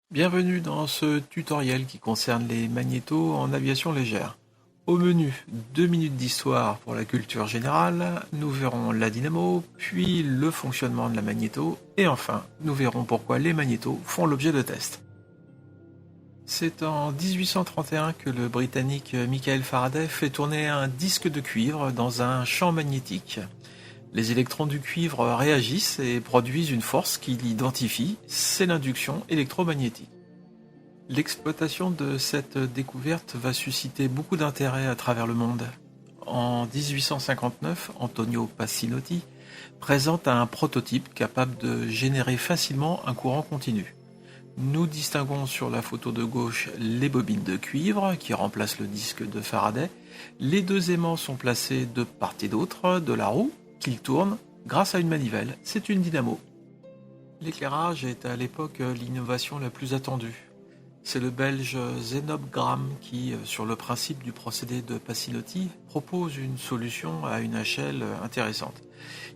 Bienvenue dans ce tutoriel qui concerne les magnétos en aviation légère. Au menu, 2 minutes d'histoire pour la culture générale, nous verrons la dynamo, puis le fonctionnement de la magnéto, et enfin, nous verrons pourquoi les magnétos font l'objet de tests. C'est en 1831 que le Britannique Michael Faraday fait tourner un disque de cuivre dans un champ magnétique. Les électrons du cuivre réagissent et produisent une force qu'il identifie, c'est l'induction électromagnétique. L'exploitation de cette découverte va susciter beaucoup d'intérêt à travers le monde. En 1859, Antonio Passinotti présente un prototype capable de générer facilement un courant continu. Nous distinguons sur la photo de gauche les bobines de cuivre qui remplacent le disque de Faraday. Les deux aimants sont placés de part et d'autre de la roue qu'ils tournent grâce à une manivelle. C'est une dynamo. L'éclairage est à l'époque l'innovation la plus attendue. C'est le Belge Zenob Gramme qui, sur le principe du procédé de Passinotti, propose une solution à une échelle intéressante.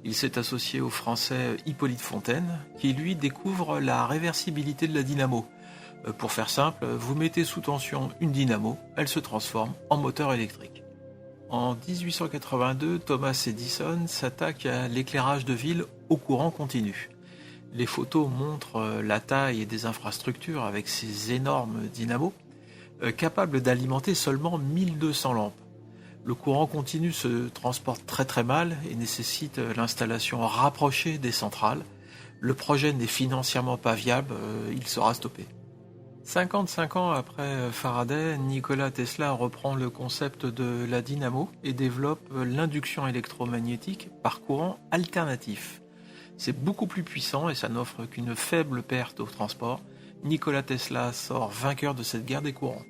Il s'est associé au Français Hippolyte Fontaine, qui lui découvre la réversibilité de la dynamo. Pour faire simple, vous mettez sous tension une dynamo, elle se transforme en moteur électrique. En 1882, Thomas Edison s'attaque à l'éclairage de ville au courant continu. Les photos montrent la taille des infrastructures avec ces énormes dynamos, capables d'alimenter seulement 1200 lampes. Le courant continu se transporte très mal et nécessite l'installation rapprochée des centrales. Le projet n'est financièrement pas viable, il sera stoppé. 55 ans après Faraday, Nikola Tesla reprend le concept de la dynamo et développe l'induction électromagnétique par courant alternatif. C'est beaucoup plus puissant et ça n'offre qu'une faible perte au transport. Nikola Tesla sort vainqueur de cette guerre des courants.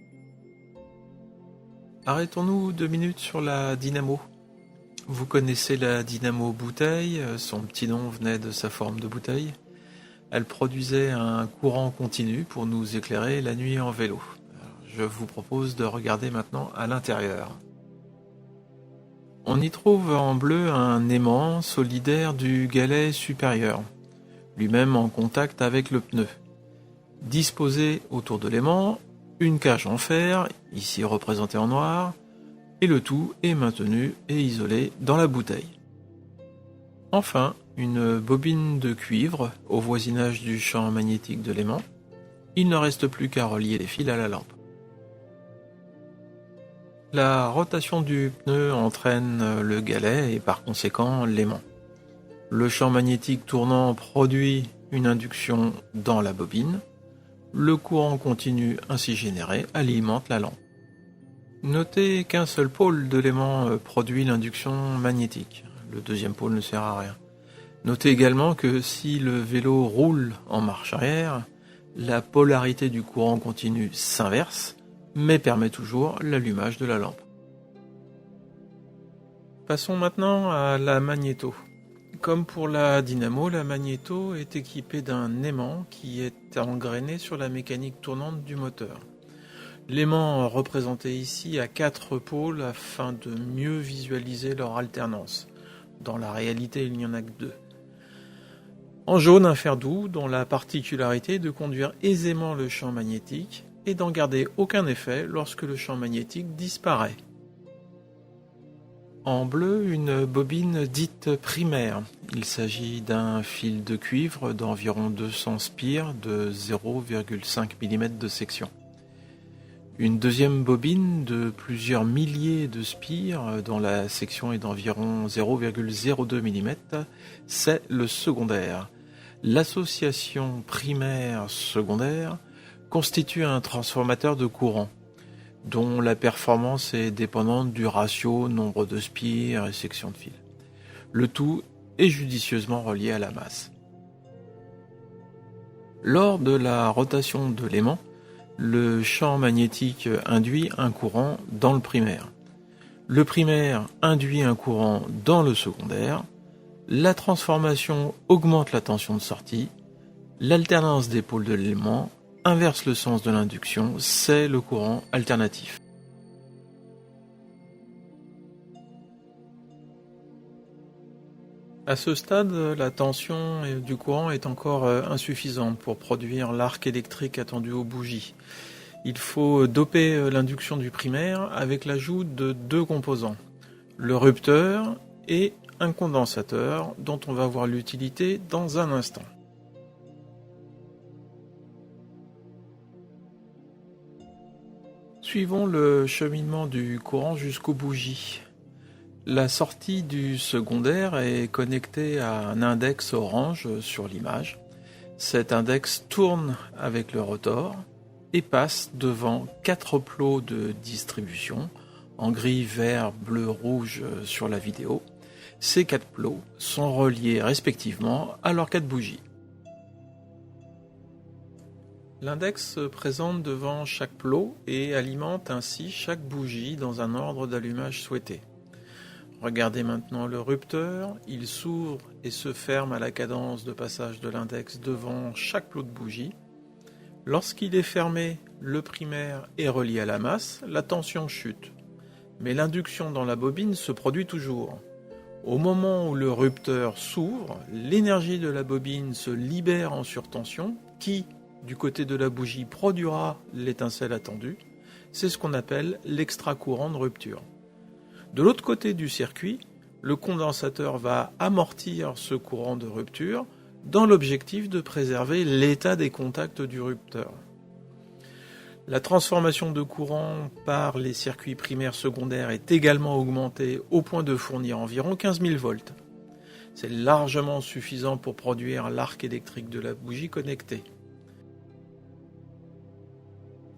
Arrêtons-nous 2 minutes sur la dynamo. Vous connaissez la dynamo bouteille, son petit nom venait de sa forme de bouteille. Elle produisait un courant continu pour nous éclairer la nuit en vélo. Je vous propose de regarder maintenant à l'intérieur. On y trouve en bleu un aimant solidaire du galet supérieur, lui-même en contact avec le pneu. Disposé autour de l'aimant, une cage en fer, ici représentée en noir, et le tout est maintenu et isolé dans la bouteille. Enfin, une bobine de cuivre au voisinage du champ magnétique de l'aimant. Il ne reste plus qu'à relier les fils à la lampe. La rotation du pneu entraîne le galet et par conséquent l'aimant. Le champ magnétique tournant produit une induction dans la bobine. Le courant continu ainsi généré alimente la lampe. Notez qu'un seul pôle de l'aimant produit l'induction magnétique. Le deuxième pôle ne sert à rien. Notez également que si le vélo roule en marche arrière, la polarité du courant continu s'inverse, mais permet toujours l'allumage de la lampe. Passons maintenant à la magnéto. Comme pour la dynamo, la magnéto est équipée d'un aimant qui est engrainé sur la mécanique tournante du moteur. L'aimant représenté ici a 4 pôles afin de mieux visualiser leur alternance. Dans la réalité, il n'y en a que 2. En jaune, un fer doux dont la particularité est de conduire aisément le champ magnétique et d'en garder aucun effet lorsque le champ magnétique disparaît. En bleu, une bobine dite primaire. Il s'agit d'un fil de cuivre d'environ 200 spires de 0,5 mm de section. Une deuxième bobine de plusieurs milliers de spires dont la section est d'environ 0,02 mm, c'est le secondaire. L'association primaire-secondaire constitue un transformateur de courant, dont la performance est dépendante du ratio nombre de spires et sections de fil. Le tout est judicieusement relié à la masse. Lors de la rotation de l'aimant, le champ magnétique induit un courant dans le primaire. Le primaire induit un courant dans le secondaire. La transformation augmente la tension de sortie. L'alternance des pôles de l'élément inverse le sens de l'induction, c'est le courant alternatif. À ce stade, la tension du courant est encore insuffisante pour produire l'arc électrique attendu aux bougies. Il faut doper l'induction du primaire avec l'ajout de deux composants, le rupteur et un condensateur dont on va voir l'utilité dans un instant. Suivons le cheminement du courant jusqu'aux bougies. La sortie du secondaire est connectée à un index orange sur l'image. Cet index tourne avec le rotor et passe devant 4 plots de distribution en gris, vert, bleu, rouge sur la vidéo. Ces 4 plots sont reliés respectivement à leurs 4 bougies. L'index se présente devant chaque plot et alimente ainsi chaque bougie dans un ordre d'allumage souhaité. Regardez maintenant le rupteur, il s'ouvre et se ferme à la cadence de passage de l'index devant chaque plot de bougie. Lorsqu'il est fermé, le primaire est relié à la masse, la tension chute. Mais l'induction dans la bobine se produit toujours. Au moment où le rupteur s'ouvre, l'énergie de la bobine se libère en surtension qui, du côté de la bougie, produira l'étincelle attendue. C'est ce qu'on appelle l'extracourant de rupture. De l'autre côté du circuit, le condensateur va amortir ce courant de rupture dans l'objectif de préserver l'état des contacts du rupteur. La transformation de courant par les circuits primaires secondaires est également augmentée au point de fournir environ 15 000 volts. C'est largement suffisant pour produire l'arc électrique de la bougie connectée.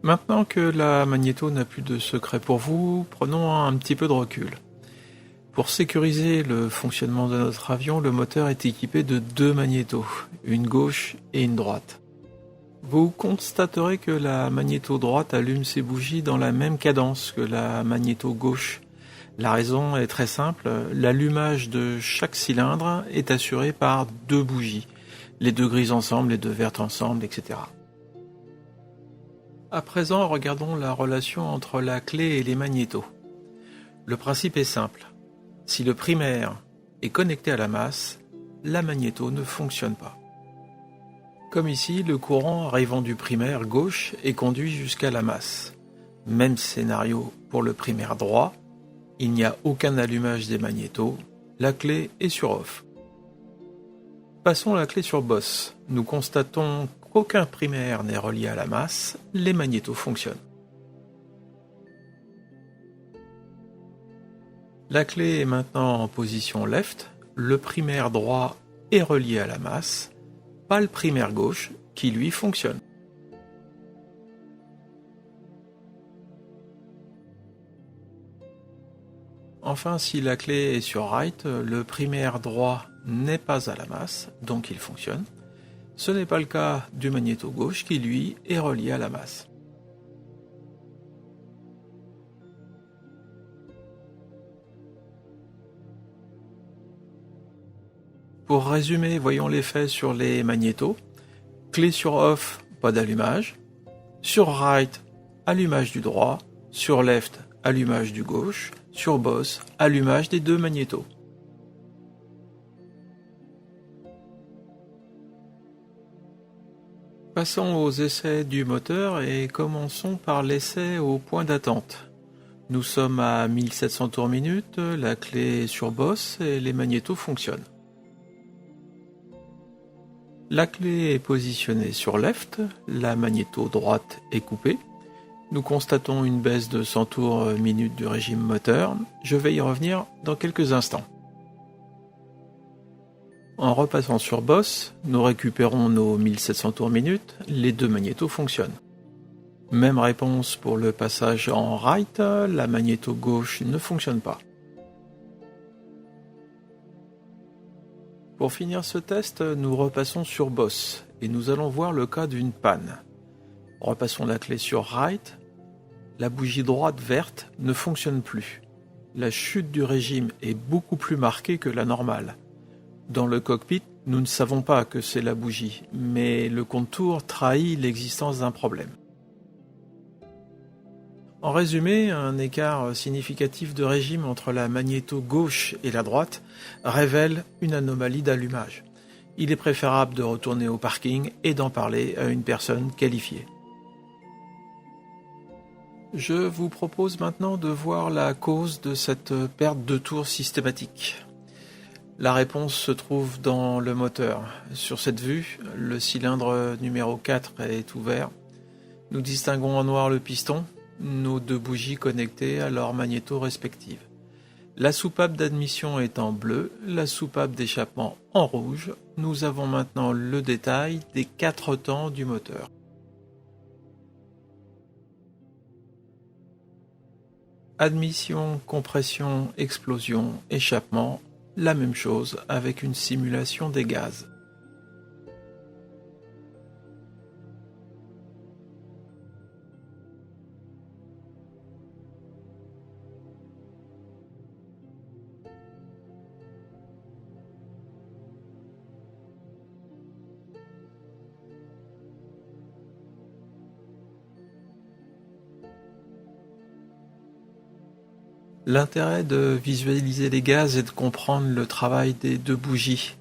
Maintenant que la magnéto n'a plus de secret pour vous, prenons un petit peu de recul. Pour sécuriser le fonctionnement de notre avion, le moteur est équipé de 2 magnétos, une gauche et une droite. Vous constaterez que la magnéto droite allume ses bougies dans la même cadence que la magnéto gauche. La raison est très simple, l'allumage de chaque cylindre est assuré par 2 bougies, les 2 grises ensemble, les 2 vertes ensemble, etc. À présent, regardons la relation entre la clé et les magnétos. Le principe est simple. Si le primaire est connecté à la masse, la magnéto ne fonctionne pas. Comme ici, le courant arrivant du primaire gauche est conduit jusqu'à la masse. Même scénario pour le primaire droit, il n'y a aucun allumage des magnétos, la clé est sur off. Passons la clé sur boss. Nous constatons qu'aucun primaire n'est relié à la masse, les magnétos fonctionnent. La clé est maintenant en position left, le primaire droit est relié à la masse, pas le primaire gauche qui lui fonctionne. Enfin, si la clé est sur right, le primaire droit n'est pas à la masse, donc il fonctionne. Ce n'est pas le cas du magnéto gauche qui, lui, est relié à la masse. Pour résumer, voyons l'effet sur les magnétos. Clé sur off, pas d'allumage. Sur right, allumage du droit. Sur left, allumage du gauche. Sur boss, allumage des 2 magnétos. Passons aux essais du moteur et commençons par l'essai au point d'attente. Nous sommes à 1700 tours minute, la clé est sur boss et les magnétos fonctionnent. La clé est positionnée sur left, la magnéto droite est coupée. Nous constatons une baisse de 100 tours minute du régime moteur. Je vais y revenir dans quelques instants. En repassant sur boss, nous récupérons nos 1700 tours minute, les 2 magnétos fonctionnent. Même réponse pour le passage en right, la magnéto gauche ne fonctionne pas. Pour finir ce test, nous repassons sur boss et nous allons voir le cas d'une panne. Repassons la clé sur right, la bougie droite verte ne fonctionne plus. La chute du régime est beaucoup plus marquée que la normale. Dans le cockpit, nous ne savons pas que c'est la bougie, mais le contour trahit l'existence d'un problème. En résumé, un écart significatif de régime entre la magnéto gauche et la droite révèle une anomalie d'allumage. Il est préférable de retourner au parking et d'en parler à une personne qualifiée. Je vous propose maintenant de voir la cause de cette perte de tour systématique. La réponse se trouve dans le moteur. Sur cette vue, le cylindre numéro 4 est ouvert. Nous distinguons en noir le piston, nos deux bougies connectées à leurs magnétos respectives. La soupape d'admission est en bleu, la soupape d'échappement en rouge. Nous avons maintenant le détail des 4 temps du moteur. Admission, compression, explosion, échappement, la même chose avec une simulation des gaz. L'intérêt de visualiser les gaz est de comprendre le travail des deux bougies.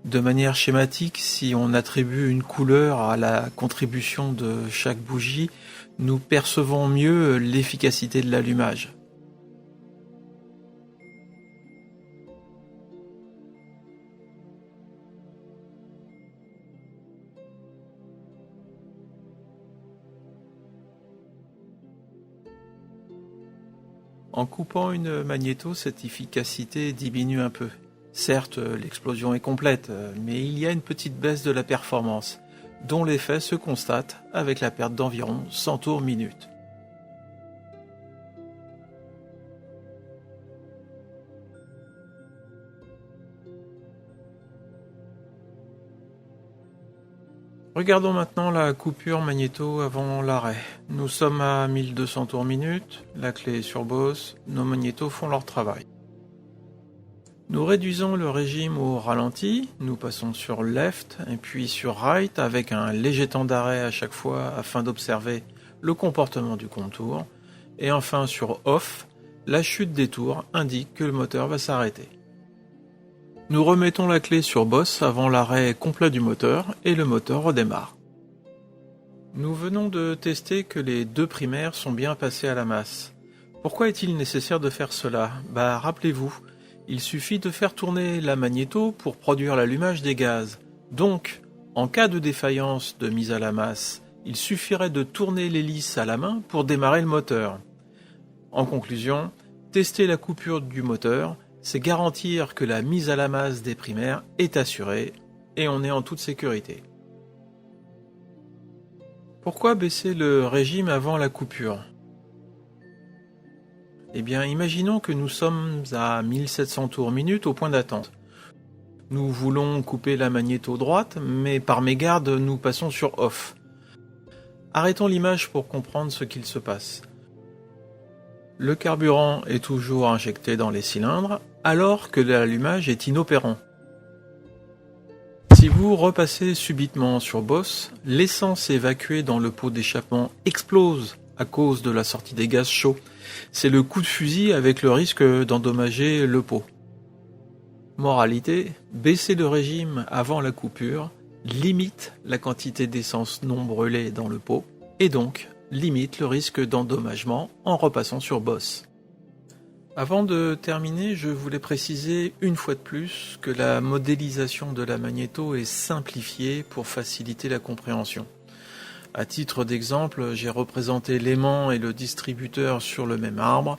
De manière schématique, si on attribue une couleur à la contribution de chaque bougie, nous percevons mieux l'efficacité de l'allumage. En coupant une magnéto, cette efficacité diminue un peu. Certes, l'explosion est complète, mais il y a une petite baisse de la performance, dont l'effet se constate avec la perte d'environ 100 tours minute. Regardons maintenant la coupure magnéto avant l'arrêt. Nous sommes à 1200 tours minute, la clé est sur Boss, nos magnétos font leur travail. Nous réduisons le régime au ralenti, nous passons sur Left et puis sur Right avec un léger temps d'arrêt à chaque fois afin d'observer le comportement du contour. Et enfin sur Off, la chute des tours indique que le moteur va s'arrêter. Nous remettons la clé sur Boss avant l'arrêt complet du moteur et le moteur redémarre. Nous venons de tester que les deux primaires sont bien passés à la masse. Pourquoi est-il nécessaire de faire cela ? Rappelez-vous, il suffit de faire tourner la magnéto pour produire l'allumage des gaz. Donc, en cas de défaillance de mise à la masse, il suffirait de tourner l'hélice à la main pour démarrer le moteur. En conclusion, tester la coupure du moteur, c'est garantir que la mise à la masse des primaires est assurée et on est en toute sécurité. Pourquoi baisser le régime avant la coupure ? Eh bien, imaginons que nous sommes à 1700 tours minute au point d'attente. Nous voulons couper la magnéto droite, mais par mégarde, nous passons sur Off. Arrêtons l'image pour comprendre ce qu'il se passe. Le carburant est toujours injecté dans les cylindres, alors que l'allumage est inopérant. Si vous repassez subitement sur Boss, l'essence évacuée dans le pot d'échappement explose à cause de la sortie des gaz chauds. C'est le coup de fusil avec le risque d'endommager le pot. Moralité, baisser le régime avant la coupure limite la quantité d'essence non brûlée dans le pot et donc limite le risque d'endommagement en repassant sur Boss. Avant de terminer, je voulais préciser une fois de plus que la modélisation de la magnéto est simplifiée pour faciliter la compréhension. À titre d'exemple, j'ai représenté l'aimant et le distributeur sur le même arbre,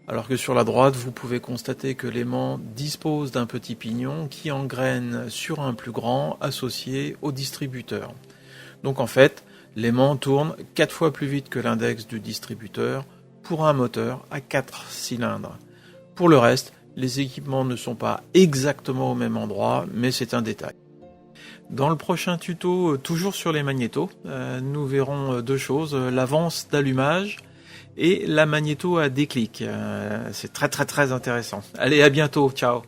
alors que sur la droite, vous pouvez constater que l'aimant dispose d'un petit pignon qui engraine sur un plus grand associé au distributeur. Donc en fait, l'aimant tourne 4 fois plus vite que l'index du distributeur pour un moteur à 4 cylindres. Pour le reste, les équipements ne sont pas exactement au même endroit, mais c'est un détail. Dans le prochain tuto, toujours sur les magnétos, nous verrons deux choses, l'avance d'allumage et la magnéto à déclic. C'est très intéressant. Allez, à bientôt, ciao.